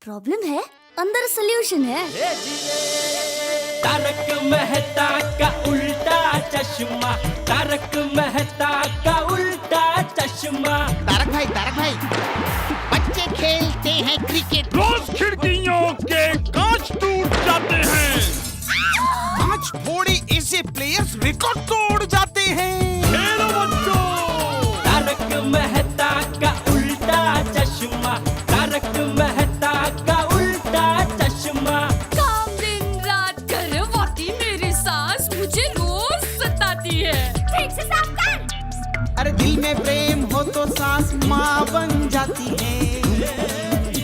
Problem है, अंदर solution है। तारक मेहता का उल्टा चश्मा, तारक मेहता का उल्टा चश्मा। तारक भाई, बच्चे खेलते हैं क्रिकेट, रोज खिड़कियों के कांच टूट जाते हैं, कांच फोड़े ऐसे प्लेयर्स रिकॉर्ड तोड़ जाते हैं। खेलो बच्चों। तारक मेहता का उल्टा चश्मा, तारक मेहता का उल्टा चश्मा। काम दिन रात करवाती मेरी सास मुझे रोज सताती है। ठीक से साफ कर। अरे दिल में प्रेम हो तो सास माँ बन जाती है।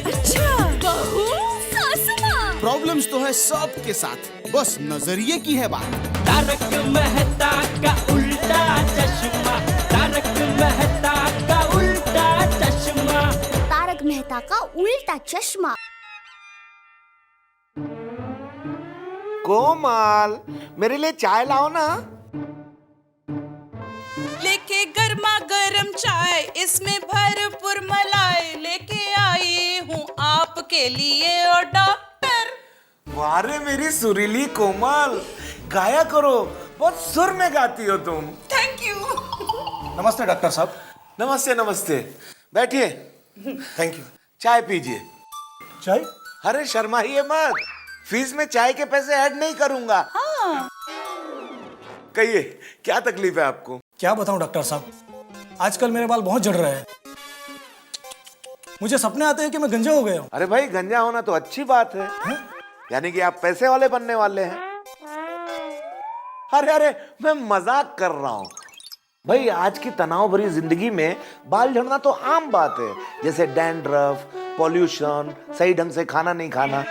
अच्छा, बहू सास माँ। प्रॉब्लम्स तो है सबके साथ, बस नजरिए की है बात। तारक मेहता का उल्टा चश्मा, तारक मेहता का उल्टा चश्मा। तारक मेहता का उल्टा चश्मा। कोमल, मेरे लिए चाय लाओ ना। लेके गर्मा गर्म चाय, इसमें भरपूर मलाई, लेके आई हूँ आपके लिए और डॉक्टर। वारे मेरी सुरीली कोमल, गाया करो, बहुत सुर में गाती हो तुम। Thank you. नमस्ते डॉक्टर साहब। नमस्ते नमस्ते, बैठिए। Thank you. चाय पीजिए। चाय? अरे शर्माइए मत, फीस में चाय के पैसे ऐड नहीं करूंगा। हाँ। कहिए, क्या तकलीफ है आपको? क्या बताऊं डॉक्टर साहब, आजकल मेरे बाल बहुत झड़ रहे हैं। मुझे सपने आते हैं कि मैं गंजा हो गया हूँ। अरे भाई, गंजा होना तो अच्छी बात है, यानी कि आप पैसे वाले बनने वाले हैं। अरे मैं मजाक कर रहा हूँ भाई। आज की तनाव भरी जिंदगी में बाल झड़ना तो आम बात है, जैसे डैंड्रफ, पॉल्यूशन, सही ढंग से खाना नहीं खाना।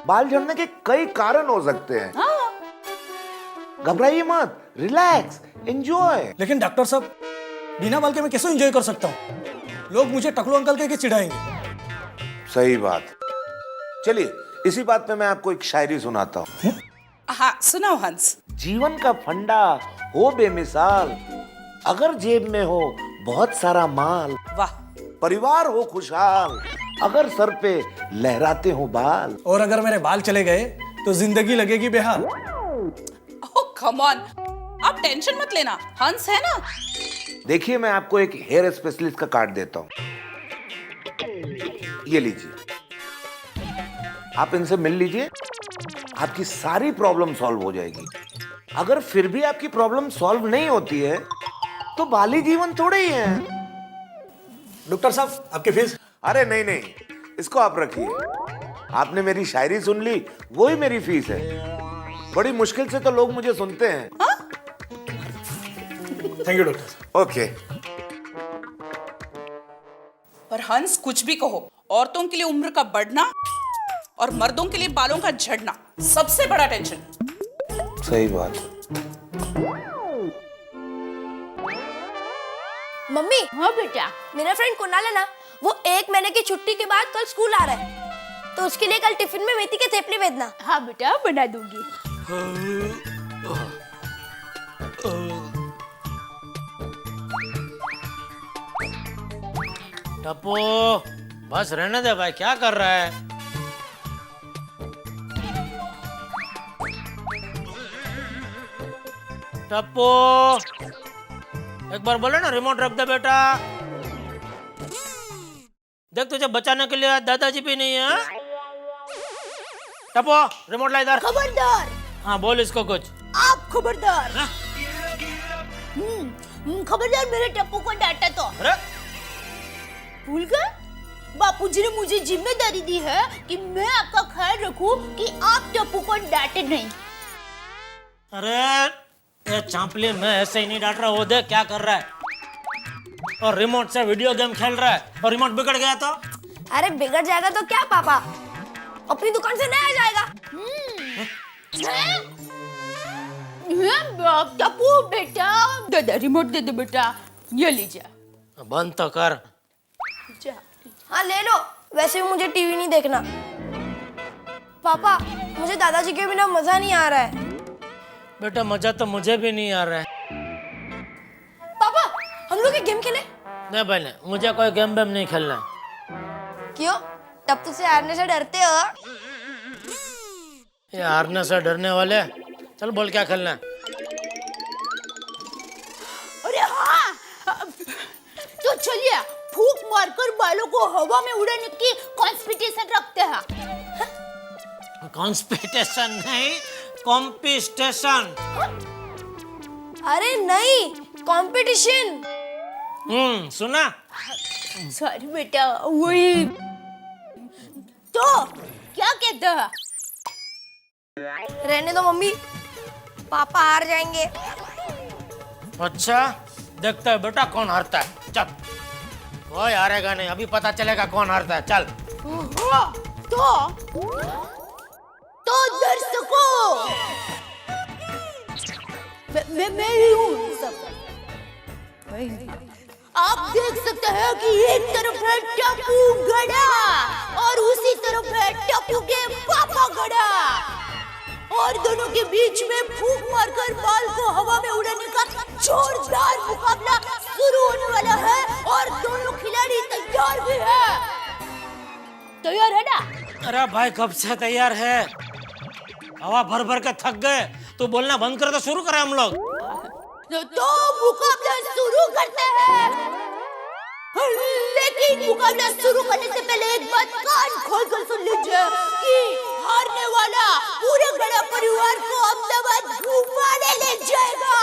बाल झड़ने के कई कारण हो सकते हैं। घबराइए मत, रिलैक्स, एंजॉय। लेकिन डॉक्टर साहब, बिना बाल के मैं कैसे एंजॉय कर सकता हूँ? लोग मुझे टकलू अंकल कह के चिढ़ाएंगे। सही बात। चलिए, इसी बात पे मैं आपको एक शायरी सुनाता हूँ। हाँ सुनाओ हंस। जीवन का फंडा हो बेमिसाल, अगर जेब में हो बहुत सारा माल। वाह। परिवार हो खुशहाल, अगर सर पे लहराते हो बाल। और अगर मेरे बाल चले गए तो जिंदगी लगेगी बेहाल। ओह कम ऑन, आप टेंशन मत लेना, हंस है ना। देखिए, मैं आपको एक हेयर स्पेशलिस्ट का कार्ड देता हूँ, ये लीजिए। आप इनसे मिल लीजिए, आपकी सारी प्रॉब्लम सॉल्व हो जाएगी। अगर फिर भी आपकी प्रॉब्लम सॉल्व नहीं होती है तो बाली जीवन थोड़े ही है। डॉक्टर साहब, आपकी फीस? अरे नहीं, इसको आप रखिए। आपने मेरी शायरी सुन ली, वही मेरी फीस है। बड़ी मुश्किल से तो लोग मुझे सुनते हैं। थैंक यू डॉक्टर साहब। ओके। पर हंस, कुछ भी कहो, औरतों के लिए उम्र का बढ़ना और मर्दों के लिए बालों का झड़ना सबसे बड़ा टेंशन। सही बात। मम्मी। हाँ बेटा। मेरा फ्रेंड कुणाल है ना, वो 1 महीने की छुट्टी के बाद कल स्कूल आ रहा है, तो उसके लिए कल टिफिन में मेथी के थेपले भेजना। हाँ बेटा, बना दूंगी। टप्पू, बस रहने दे भाई, क्या कर रहा है? टप्पू, एक बार बोले ना रिमोट रख दे बेटा। देख, तुझे बचाने के लिए दादाजी भी नहीं है। टप्पू, रिमोट ला इधर। खबरदार। हाँ, बोल इसको कुछ। आप खबरदार। खबरदार, मेरे टप्पू को डांटा तो। अरे भूल गए? बापूजी ने मुझे जिम्मेदारी दी है कि मैं आपका ख्याल रखूं कि आप टप्पू को डांटे नहीं। अरे ये चांपली, मैं ऐसे ही नहीं डांट रहा। वो देख क्या कर रहा है, और रिमोट से वीडियो गेम खेल रहा है, और रिमोट बिगड़ गया तो? अरे बिगड़ जाएगा तो क्या पापा, अपनी दुकान से नया जाएगा। टप्पू बेटा, दादा रिमोट दे दे बेटा, ये लीजिए। बंद तो कर। हाँ ले लो, वैसे भी मुझे टीवी नहीं देखना। पापा, मुझे दादाजी के बिना मजा नहीं आ रहा है। बेटा, मजा तो मुझे भी नहीं आ रहा है। पापा, हम लोग एक गेम खेले? नहीं भाई, नहीं, मुझे कोई गेम वेम नहीं खेलना। क्यों? टप्पू से हारने से डरते हो? ये हारने से डरने वाले, चल बोल क्या खेलना है? अरे हाँ, तो चलिए फूंक मारकर बालों को हवा में उड़ाने की कॉम्पिटिशन रखते हैं। कॉन्स्पिटेशन नहीं, कॉम्पिटिशन। अरे नहीं, कंपटीशन। सुना? सॉरी बेटा, वही तो क्या कहते हैं? रहने दो मम्मी, पापा हार जाएंगे। अच्छा, देखता है बेटा कौन हारता है। चल, कोई हारेगा नहीं, अभी पता चलेगा कौन हारता है। चल। तो दर्शकों, मैं ही हूँ सब। आप देख सकते हैं कि एक तरफ है टप्पू गड़ा और उसी तरफ है टप्पू के पापा गड़ा, और दोनों के बीच में फूंक मारकर बाल को हवा में उड़ाने का जोरदार मुकाबला शुरू होने वाला है, और दोनों खिलाड़ी तैयार भी है। तैयार है ना? अरे भाई कब से तैयार है, हवा भर भर के थक गए। तू बोलना बंद कर, तो शुरू करें हम लोग। तो मुकाबला शुरू करते हैं, लेकिन मुकाबला शुरू करने से पहले एक बात कान खोलकर सुन लीजिए कि हारने वाला पूरे गड़ा परिवार को अहमदाबाद घुमाने ले जाएगा।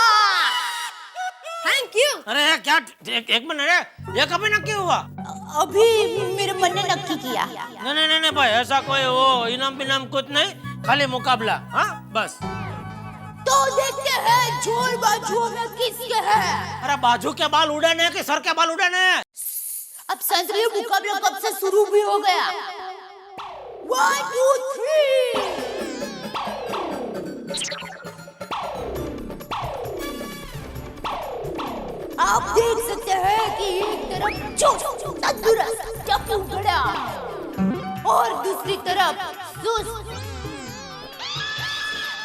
Thank you. अरे क्या, एक मिनट, ये कभी नक्की हुआ? अभी मेरे मन ने नक्की किया। नहीं भाई, ऐसा कोई वो इनाम बिनाम कुछ नहीं, खाली मुकाबला। हाँ बस। तो देखते हैं जोर बाजुओं में किसके है। अरे बाजू के बाल उड़ाने हैं कि सर के बाल उड़ाने हैं? अब संतरी मुकाबला कब से शुरू भी हो गया। 1 2 3। आप देख सकते हैं कि एक तरफ तंदुरुस्त टप्पू गड़ा और दूसरी तरफ सुस्त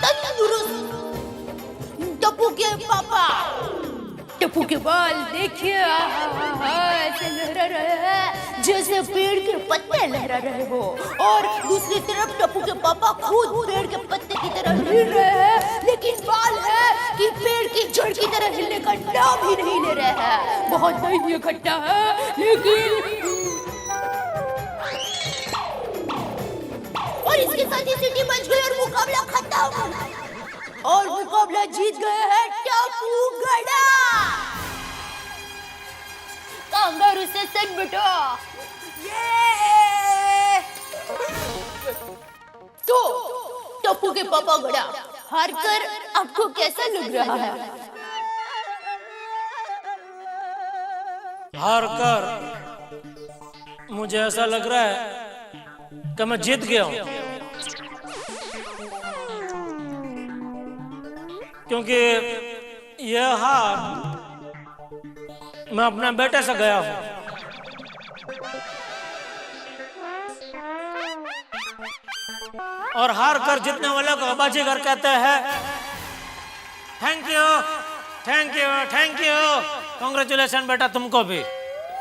तंदुरुस्त टप्पू के पापा। टप्पू के बाल देखिए, ऐसे लहरा रहे हैं जैसे पेड़ के पत्ते लहरा रहे हो, और दूसरी तरफ टप्पू के पापा खुद पेड़ के पत्ते की तरह हिल रहे हैं, लेकिन बाल है कि पेड़ की जड़ की तरह हिलने का नाम ही नहीं ले रहे हैं। बहुत दयनीय घटना है, लेकिन और इसके साथ ही सीटी बज गई और मुकाबला खत्म, और मुकाबला जीत गए हैं टप्पू गड़ा। कांगारू से सच बेटा। तो टप्पू के पापा गड़ा हारकर आपको कैसा लग रहा है? हार कर मुझे ऐसा लग रहा है कि मैं जीत गया हूं, क्योंकि यह हार मैं अपने बेटे से गया हूं। और हार कर जीतने वाले को बाजीगर कहते हैं। Thank you, thank you, thank you, congratulation बेटा, तुमको भी।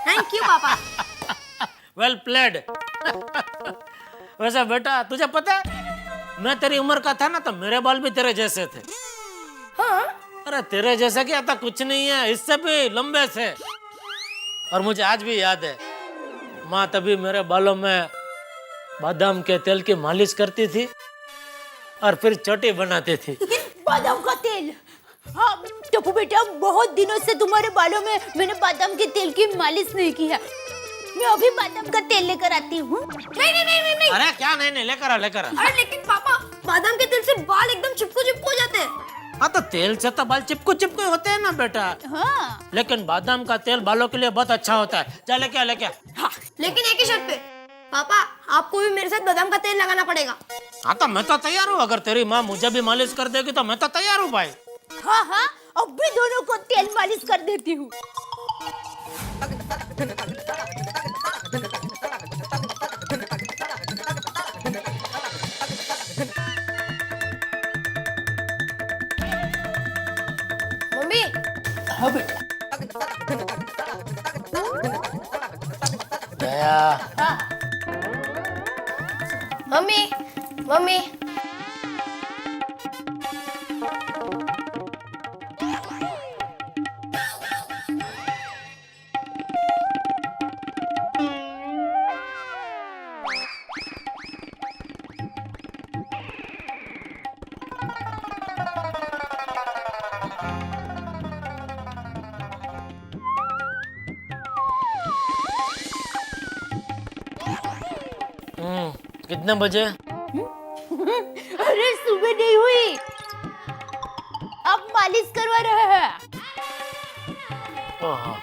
थैंक यू पापा। Well played. वैसे बेटा तुझे पता है, मैं तेरी उम्र का था ना तो मेरे बाल भी तेरे जैसे थे। हाँ? अरे तेरे जैसा क्या था, कुछ नहीं है, इससे भी लंबे थे। और मुझे आज भी याद है, माँ तभी मेरे बालों में बादाम के तेल की मालिश करती थी और फिर चोटी बनाती थी। बादाम का तेल? हाँ टप्पू बेटा, बहुत दिनों से तुम्हारे बालों में मैंने बादाम के तेल की मालिश नहीं की है। मैं अभी बादाम का तेल लेकर आती हूँ। नहीं। अरे क्या नहीं, लेकर आ। अरे लेकिन पापा, बादाम के तेल से बाल एकदम चिपको चिपको जाते हैं। हाँ तो तेल से तो बाल चिपको चिपको होते हैं ना बेटा। हाँ। लेकिन बादाम का तेल बालों के लिए बहुत अच्छा होता है। जा लेके आ। हाँ, लेकिन एक ही शर्त पे पापा, आपको भी मेरे साथ बादाम का तेल लगाना पड़ेगा। हाँ तो मैं तो तैयार हूँ, अगर तेरी माँ मुझे भी मालिश कर देगी तो मैं तो तैयार हूँ भाई। हाँ, अब भी दोनों को तेल मालिश कर देती हूँ। मम्मी। हाँ बेटा। दया, मम्मी मम्मी कितने बजे? अरे सुबह नहीं हुई, अब मालिश करवा रहा है। ओहो,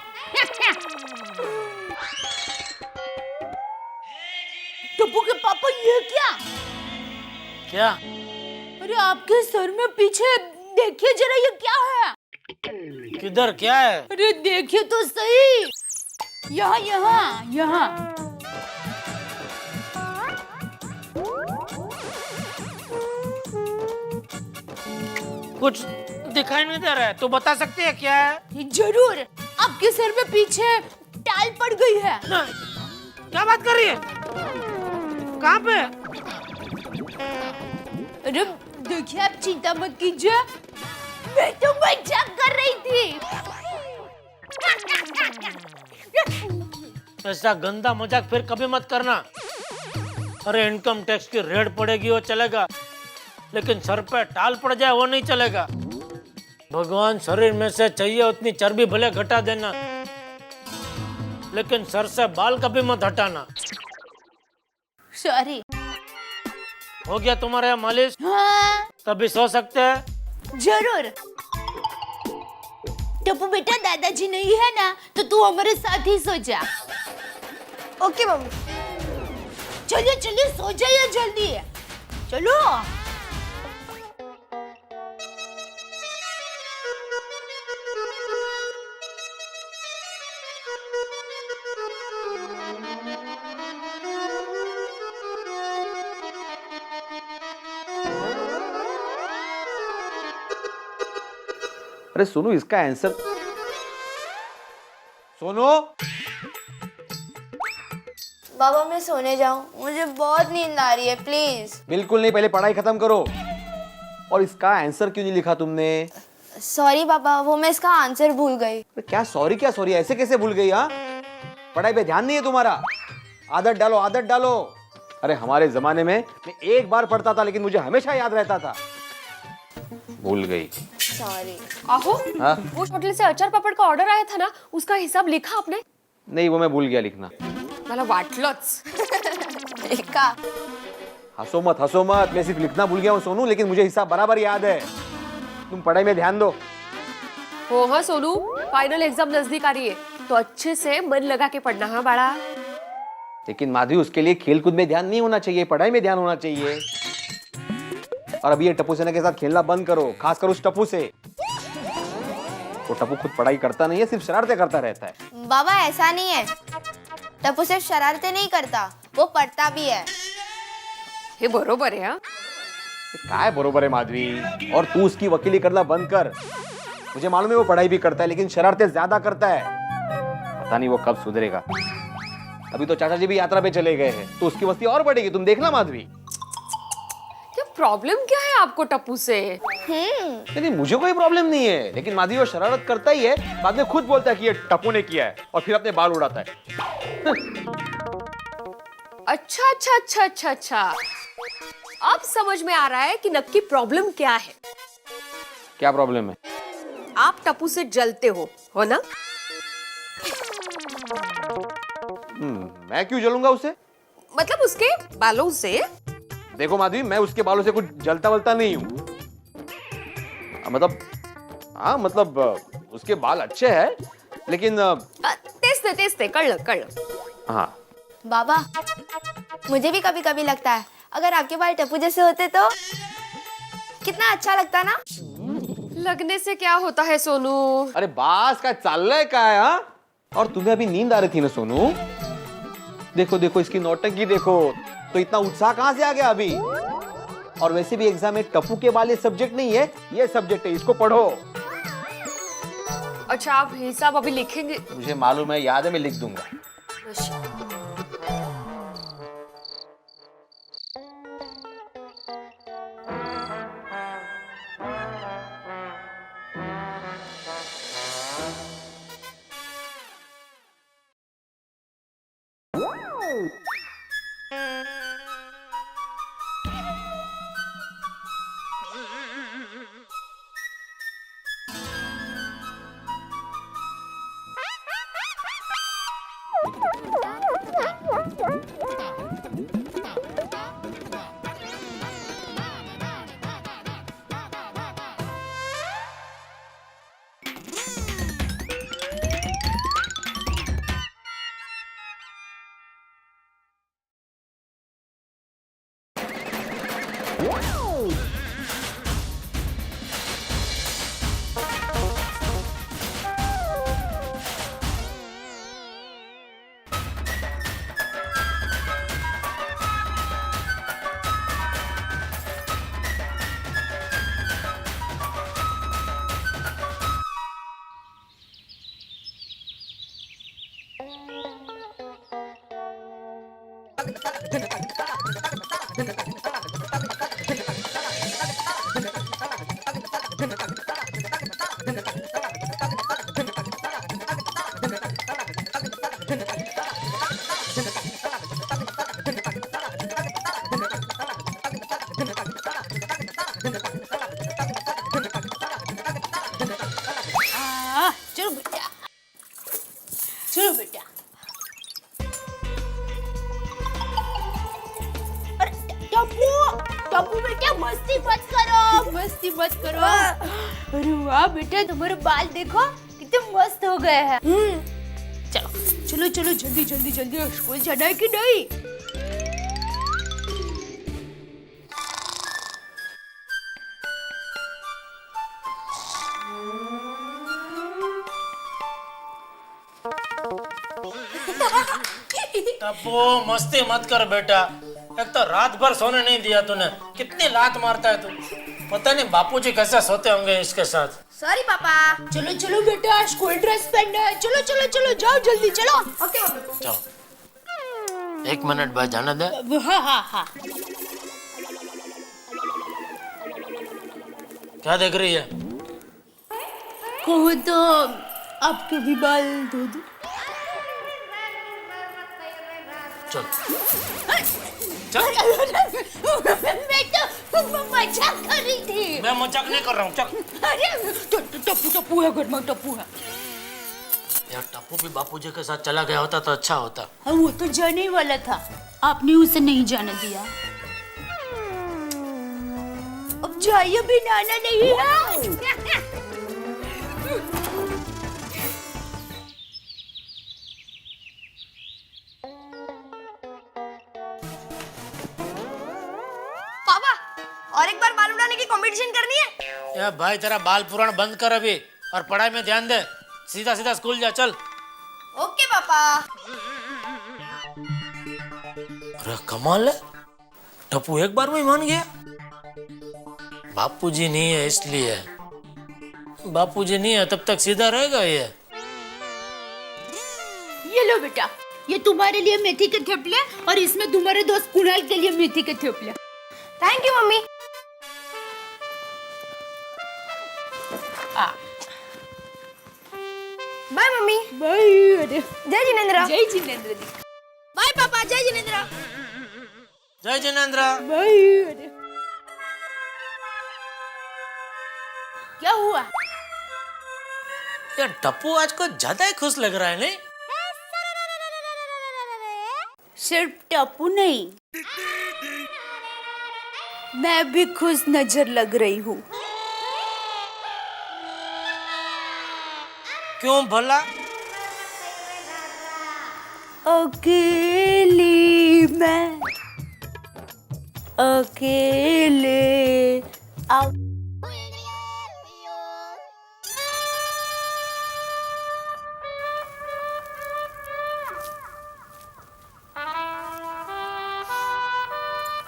टप्पू के पापा ये क्या? क्या? अरे आपके सर में पीछे देखिए जरा, ये क्या है? किधर क्या है? अरे देखिए तो सही, यहाँ यहाँ यहाँ। कुछ दिखाई नहीं दे रहा है, तो बता सकती है क्या है? जरूर, आपके सर में पीछे टाल पड़ गई है। ना, क्या बात कर रही है? कहाँ पे? अरे देखिए, आप चिंता मत कीजिए, मैं तो मजाक कर रही थी। ऐसा गंदा मजाक फिर कभी मत करना। अरे इनकम टैक्स की रेड पड़ेगी वो चलेगा, लेकिन सर पे टाल पड़ जाए वो नहीं चलेगा। भगवान शरीर में से चाहिए उतनी चर्बी भले घटा देना, लेकिन सर से बाल कभी मत हटाना। सॉरी। हो गया तुम्हारे यहाँ मालिश? हाँ तभी सो सकते हैं। जरूर। टप्पू बेटा, दादाजी नहीं है ना, तो तू हमारे साथ ही सो जा। Okay mummy. चलिए चलिए, सो जाइए जल्दी, चलो। अरे सोनू, इसका आंसर। सोनू, बाबा मैं सोने जाऊं, मुझे बहुत नींद आ रही है, प्लीज। बिल्कुल नहीं, पहले पढ़ाई खत्म करो। और इसका आंसर क्यों नहीं लिखा तुमने? सॉरी पापा, वो मैं इसका आंसर भूल गई। क्या सॉरी, क्या सॉरी, ऐसे कैसे भूल गई? हाँ, पढ़ाई पे ध्यान नहीं है तुम्हारा। आदत डालो, आदत डालो। अरे हमारे जमाने में मैं एक बार पढ़ता था, लेकिन मुझे हमेशा याद रहता था। भूल गई। सॉरी। आहो, हाँ? वो होटल से अचार पापड़ का ऑर्डर आया था ना, उसका हिसाब लिखा आपने? नहीं, वो मैं भूल गया लिखना। मला वाटलंच। लिखा। हंसो मत, हंसो मत, मैं सिर्फ लिखना भूल गया हूँ सोनू, लेकिन मुझे हिसाब बराबर याद है। तुम पढ़ाई में ध्यान दो। हो हाँ सोनू, फाइनल एग्जाम नजदीक आ रही है, तो अच्छे से मन लगा के पढ़ना है बाड़ा। लेकिन माधवी, उसके लिए खेलकूद में ध्यान नहीं होना चाहिए, पढ़ाई में ध्यान होना चाहिए। और अभी ये टप्पू सेना के साथ खेलना बंद करो, खासकर उस टप्पू से। वो टप्पू खुद पढ़ाई करता नहीं है, सिर्फ शरारतें करता रहता है। बाबा ऐसा नहीं है, टप्पू सिर्फ शरारतें नहीं करता, वो पढ़ता भी है। हे बरोबर है। हाँ, काय बरोबर है माधवी, और तू उसकी वकीली करना बंद कर। मुझे मालूम है वो पढ़ाई भी करता है, लेकिन शरारतें ज्यादा करता है। पता नहीं वो कब सुधरेगा। अभी तो चाचा जी भी यात्रा पे चले गए हैं, तो उसकी मस्ती और बढ़ेगी, तुम देखना माधवी। क्या प्रॉब्लम क्या है आपको टप्पू से? नहीं, मुझे कोई प्रॉब्लम नहीं है, लेकिन माधवी वो शरारत करता ही है, बाद में खुद बोलता है कि ये टप्पू ने किया है, और फिर अपने बाल उड़ाता है। अच्छा अच्छा अच्छा अच्छा अच्छा, अब समझ में आ रहा है कि नक्की प्रॉब्लम क्या है। क्या प्रॉब्लम है? आप टप्पू से जलते हो ना? मैं क्यों जलूंगा उससे? मतलब उसके बालों से? देखो माधवी, मैं उसके बालों से कुछ जलता वलता नहीं हूँ। मतलब हाँ, मतलब उसके बाल अच्छे हैं, लेकिन तेज कळ हाँ। बाबा मुझे भी कभी कभी लगता है, अगर आपके बाल टप्पू जैसे होते तो कितना अच्छा लगता ना। लगने से क्या होता है सोनू? अरे बास का चाललंय काय? हाँ, और तुम्हें अभी नींद आ रही थी ना सोनू? देखो देखो इसकी नौटंकी देखो, तो इतना उत्साह कहां से आ गया अभी? और वैसे भी एग्जाम में टप्पू के बाल ये सब्जेक्ट नहीं है, ये सब्जेक्ट है, इसको पढ़ो। अच्छा, आप हिसाब अभी लिखेंगे? मुझे मालूम है, याद है, मैं लिख दूंगा। चलो बेटा, चलो बेटा। अरे टप्पू, टप्पू बेटा मस्ती मत करो, मस्ती मत करो। अरे वाह बेटा, तुम्हारे बाल देखो कितने मस्त हो गए हैं। चलो चलो चलो जल्दी जल्दी जल्दी स्कूल जाना है कि नहीं? टप्पू मस्ती मत कर बेटा, एक तो रात भर सोने नहीं दिया तूने, कितनी लात मारता है तू। पता नहीं बापूजी कैसे सोते होंगे इसके साथ। सॉरी पापा। चलो चलो बेटा, स्कूल ड्रेस पहनना है। चलो चलो चलो जाओ जल्दी चलो। Okay mummy. चलो 1 मिनट बाद जाने दे। हाँ हाँ हाँ। क्या देख रही है? कहो तो आपके भी बाल धो दूं? चल चल। मैं तो मजाक कर रही थी। मैं मजाक नहीं कर रहा हूँ, चल। अरे टप्पू टप्पू है घर में, टप्पू है यार टप्पू भी बापूजी के साथ चला गया होता तो अच्छा होता। हाँ, वो तो जाने ही वाला था, आपने उसे नहीं जाने दिया। अब जाइए भी, नाना नहीं है। पापा और एक बार बाल उड़ाने की कंपटीशन करनी है। यार भाई तेरा बाल पुराण बंद कर अभी और पढ़ाई में ध्यान दे। सीधा सीधा स्कूल जा, चल। ओके पापा। अरे कमाल है, टप्पू एक बार में ही मान गया। बापूजी नहीं है इसलिए, बापूजी नहीं है तब तक सीधा रहेगा ये। ये लो बेटा, ये तुम्हारे लिए मेथी के थेपले और इसमें तुम्हारे दोस्त कुणाल के लिए मेथी के थेपले। Thank you mummy. Bye mummy. Bye. जय जिनेंद्र। जय जिनेंद्र दी। बाय पापा। जय जिनेंद्र। जय जिनेंद्र। बाय। क्या हुआ? यार टप्पू आज को ज्यादा ही खुश लग रहा है नहीं? सिर्फ टप्पू नहीं, मैं भी खुश नजर लग रही हूँ। क्यों भला? अकेली मैं, अकेले आओ।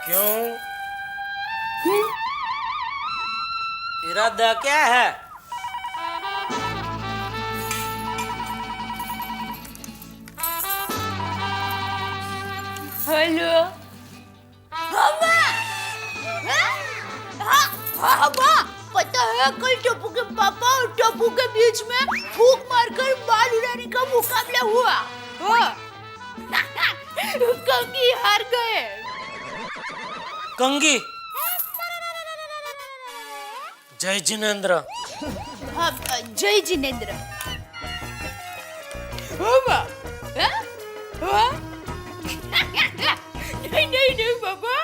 क्यों? इरादा क्या है? हेलो पता है कल टप्पू के पापा और टप्पू के बीच में फूंक मारकर बाल उड़ाने का मुकाबला हुआ। कंगी हार गए। कंगी? जय जिनेंद्र। हाँ, जय जिनेंद्र। नहीं नहीं नहीं बाबा।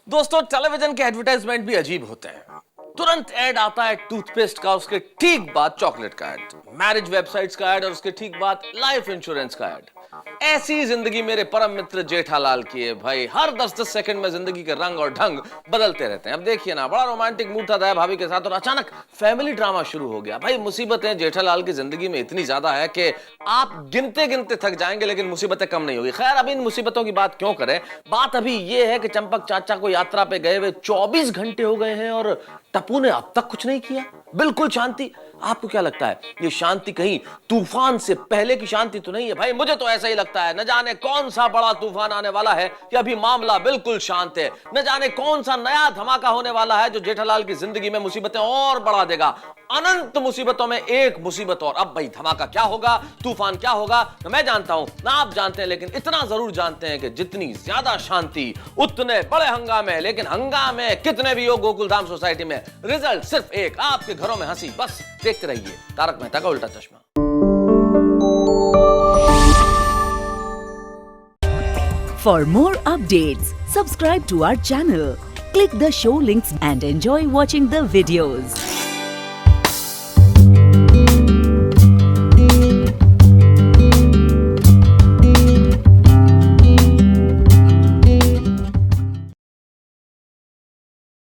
दोस्तों टेलीविजन के एडवर्टाइजमेंट भी अजीब होते हैं। तुरंत ऐड आता है टूथपेस्ट का, उसके ठीक बाद चॉकलेट का ऐड, मैरिज वेबसाइट्स का ऐड और उसके ठीक बाद लाइफ इंश्योरेंस का ऐड। ऐसी जिंदगी मेरे परम मित्र जेठालाल की है भाई। हर 10-10 सेकंड में जिंदगी के रंग और ढंग बदलते रहते हैं। अब देखिए ना, बड़ा रोमांटिक मूड था दया भाभी के साथ और अचानक फैमिली ड्रामा शुरू हो गया। भाई मुसीबतें जेठालाल की जिंदगी में इतनी ज्यादा है कि आप गिनते गिनते थक जाएंगे लेकिन मुसीबतें कम नहीं होगी। खैर, अब इन मुसीबतों की बात क्यों करें, बात अभी ये है कि चंपक चाचा को यात्रा पे गए हुए 24 घंटे हो गए हैं और टप्पू ने अब तक कुछ नहीं किया, बिल्कुल शांति। आपको क्या लगता है, ये शांति कहीं तूफान से पहले की शांति तो नहीं है? भाई मुझे तो ऐसा ही लगता है। न जाने कौन सा बड़ा तूफान आने वाला है कि अभी मामला बिल्कुल शांत है। न जाने कौन सा नया धमाका होने वाला है जो जेठालाल की जिंदगी में मुसीबतें और बढ़ा देगा। अनंत मुसीबतों में एक मुसीबत और। अब भाई धमाका क्या होगा, तूफान क्या होगा, न मैं जानता हूं ना आप जानते हैं, लेकिन इतना जरूर जानते हैं कि जितनी ज्यादा शांति उतने बड़े हंगामे। लेकिन हंगामे कितने भी हो गोकुलधाम सोसाइटी में, रिजल्ट सिर्फ एक, आपके घरों में हंसी। बस देखते रहिए तारक मेहता का उल्टा चश्मा। For more updates, subscribe to our channel, click the show links and enjoy watching the videos.